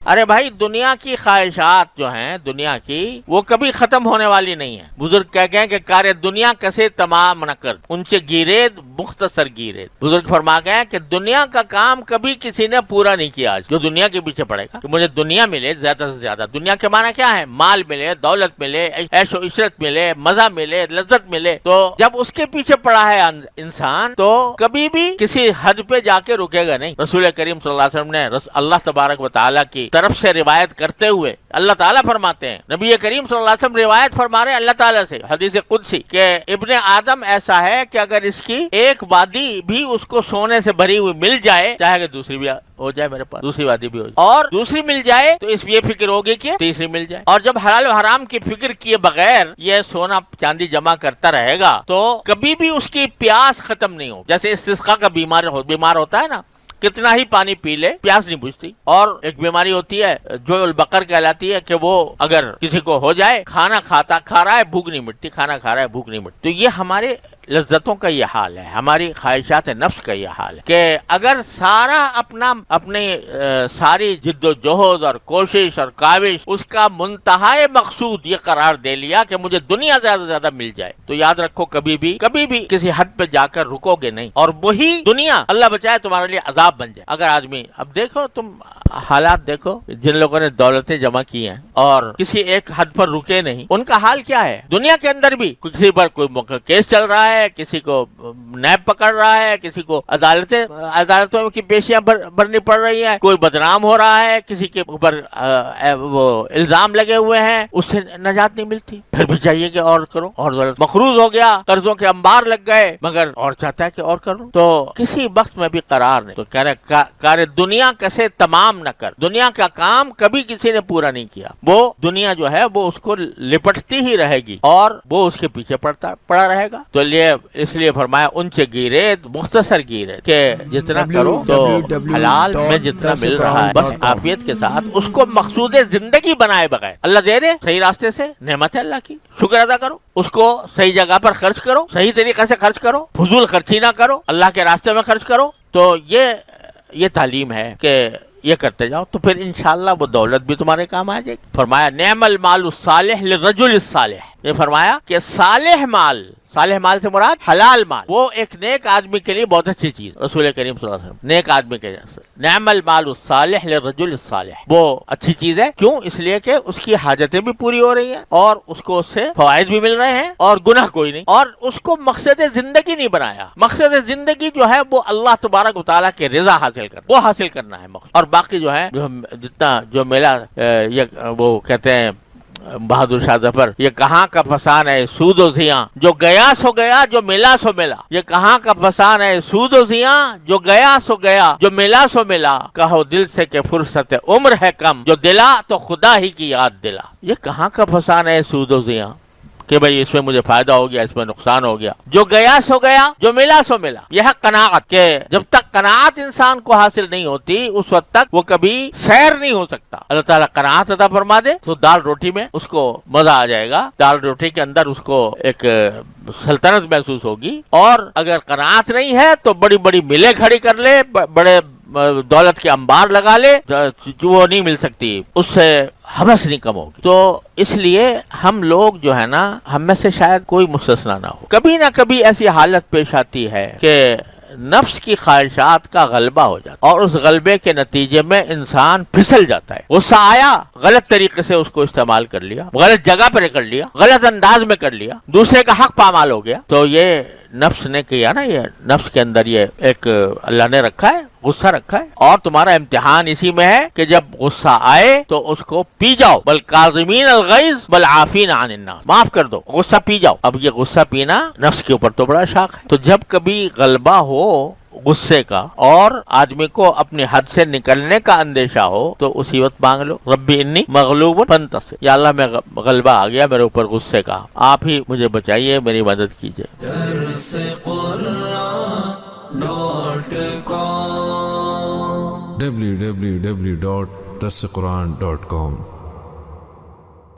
ارے بھائی दुनिया की ख्वाहिशात जो हैं दुनिया की वो कभी खत्म होने वाली नहीं है. बुजुर्ग कहते हैं कि कार्य दुनिया कैसे तमाम न कर उनसे गिरेद मुख्तसर गिरेद. बुजुर्ग फरमा गए कि दुनिया का काम कभी किसी ने पूरा नहीं किया. आज जो दुनिया के पीछे पड़ेगा कि मुझे दुनिया मिले ज्यादा से ज्यादा. दुनिया के माना क्या है? माल मिले, दौलत मिले, ऐशो इशरत मिले, मजा मिले, लज्जत मिले. तो जब उसके पीछे पड़ा है इंसान तो कभी भी किसी हद पे जाके रुकेगा नहीं. रसूल करीम सल्लल्लाहु अलैहि वसल्लम ने अल्लाह तबारक व तआला की तरफ से रिवायत करते हुए अल्लाह ताला फरमाते हैं, नबी करीम सल्लल्लाहु अलैहि वसल्लम रिवायत फरमा रहे अल्लाह ताला से हदीस कुदसी कि इब्ने आदम ऐसा है कि अगर इसकी एक वादी भी उसको सोने से भरी हुई मिल जाए, चाहे कि दूसरी भी हो जाए मेरे पास, दूसरी वादी भी हो जाए और दूसरी मिल जाए तो इस ये फिक्र होगी कि तीसरी मिल जाए. और जब हलाल और हराम की फिक्र किए बगैर ये सोना चांदी जमा करता रहेगा तो कभी भी उसकी प्यास खत्म नहीं हो. जैसे इस्तिस्का का बीमार होता है ना, कितना ही पानी पी ले प्यास नहीं बुझती. और एक बीमारी होती है जो बकर कहलाती है कि वो अगर किसी को हो जाए, खाना खा रहा है भूख नहीं मिटती, खाना खा रहा है भूख नहीं मिटती. तो ये हमारे लज्जतों का ये हाल है, हमारी ख्वाहिशात नफ्स का ये हाल है कि अगर सारा अपने सारी जिद्दोजहद और कोशिश और काविश उसका मुंतहाए मकसूद ये करार दे लिया कि मुझे दुनिया ज्यादा से ज्यादा मिल जाए, तो याद रखो कभी भी किसी हद पे जाकर रुकोगे नहीं. और वही दुनिया अल्लाह बचाए तुम्हारे लिए अजाब बन जाए. अगर आदमी, अब देखो तुम हालात देखो, जिन लोगों ने दौलतें जमा की हैं और किसी एक हद पर रुके नहीं, उनका हाल क्या है. दुनिया के अंदर भी किसी पर कोई केस चल रहा है, किसी को नैब पकड़ रहा है, किसी को अदालतों की पेशियां भरनी पड़ रही है, कोई बदनाम हो रहा है, किसी के ऊपर वो इल्जाम लगे हुए हैं, उससे नजात नहीं मिलती. फिर भी चाहिए कि और करो, और दौलत मखरूज हो गया, कर्जों के अंबार लग गए, मगर और चाहता है कि और करो. तो किसी वक्त में भी करार नहीं. तो कह रहे कार्य दुनिया कैसे तमाम न कर. दुनिया का काम कभी किसी ने पूरा नहीं किया. वो दुनिया जो है वो उसको लिपटती ही रहेगी और वो उसके पीछे पड़ा रहेगा. तो इसलिए फरमाया उनसे गिरे मुख्तसर गिरे के जितना करो तो हलाल में जितना मिल रहा है बस आफियत के साथ उसको मकसूद जिंदगी बनाए बगैर. अल्लाह दे रहे सही रास्ते से, नेमत है अल्लाह की, शुक्र अदा करो, उसको सही जगह पर खर्च करो, सही तरीके से खर्च करो, फजूल खर्ची ना करो, अल्लाह के रास्ते में खर्च करो. तो ये तालीम है कि ये करते जाओ तो फिर इंशाअल्लाह वो दौलत भी तुम्हारे काम आ जाएगी. फरमाया नेमल मालु सालिह लिर्रजुल सालिह. ये फरमाया कि सालेह माल से मुराद हलाल माल, वो एक नेक आदमी के लिए बहुत अच्छी चीज. रसूल करीम सल्लल्लाहु अलैहि वसल्लम नेक आदमी के लिए नेमल मालु सालिह लिर्रजुल सालिह, वो अच्छी चीज है. क्यों? इसलिए कि उसकी हाजतें भी पूरी हो रही हैं और उसको उससे फवायद भी मिल रहे हैं और गुनाह कोई नहीं. और उसको मकसद जिंदगी नहीं बनाया. मकसद जिंदगी जो है वो अल्लाह तबारक व तआला के रिजा हासिल करना, वो हासिल करना है मकसद. और बाकी जो है जितना जो मेला ये वो कहते हैं बहादुर शाह जफर, ये कहाँ का फसान है सूदो जियां जो गया सो गया, जो मिला सो मिला. ये कहाँ का फसान है सूदो जियां जो गया सो गया, जो मिला सो मिला. कहो दिल से के फुर्सत उम्र है कम, जो दिला तो खुदा ही की याद दिला. ये कहाँ का फसान है सूदो जियां कि भाई इसमें मुझे फायदा हो गया, इसमें नुकसान हो गया. जो गया सो गया, जो मिला सो मिला. यह कनाअत के जब तक कनाअत इंसान को हासिल नहीं होती उस वक्त तक वो कभी सैर नहीं हो सकता. अल्लाह ताला कनाअत अता फरमा दे तो दाल रोटी में उसको मजा आ जाएगा, दाल रोटी के अंदर उसको एक सल्तनत महसूस होगी. और अगर कनाअत नहीं है तो बड़ी बड़ी मिलें खड़ी कर ले, बड़े दौलत के अंबार लगा ले, जो वो नहीं मिल सकती, उससे हवस नहीं कम होगी. तो इसलिए हम लोग जो है ना, हम में से शायद कोई मुस्तस्ना ना हो, कभी ना कभी ऐसी हालत पेश आती है कि नफ्स की ख्वाहिशात का गलबा हो जाता और उस गलबे के नतीजे में इंसान फिसल जाता है. गुस्सा आया, गलत तरीके से उसको इस्तेमाल कर लिया, गलत जगह पर कर लिया, गलत अंदाज में कर लिया, दूसरे का हक पामाल हो गया. तो ये नफ्स ने किया ना, ये नफ्स के अंदर ये एक अल्लाह ने रखा है, गुस्सा रखा है. और तुम्हारा इम्तिहान इसी में है कि जब गुस्सा आए तो उसको पी जाओ. बल काज़िमीन अल गैज़ बल आफीन अनिन नास, माफ कर दो, गुस्सा पी जाओ. अब ये गुस्सा पीना नफ्स के ऊपर तो बड़ा शाख है. तो जब कभी गलबा हो गुस्से का और आदमी को अपनी हद से निकलने का अंदेशा हो तो उसी वक्त मांग लो रब्बी इन्नी मगलूबुन फंतसिर, या अल्लाह मैं गलबा आ गया मेरे ऊपर गुस्से का, आप ही मुझे बचाइए, मेरी मदद कीजिए. www.darsequran.com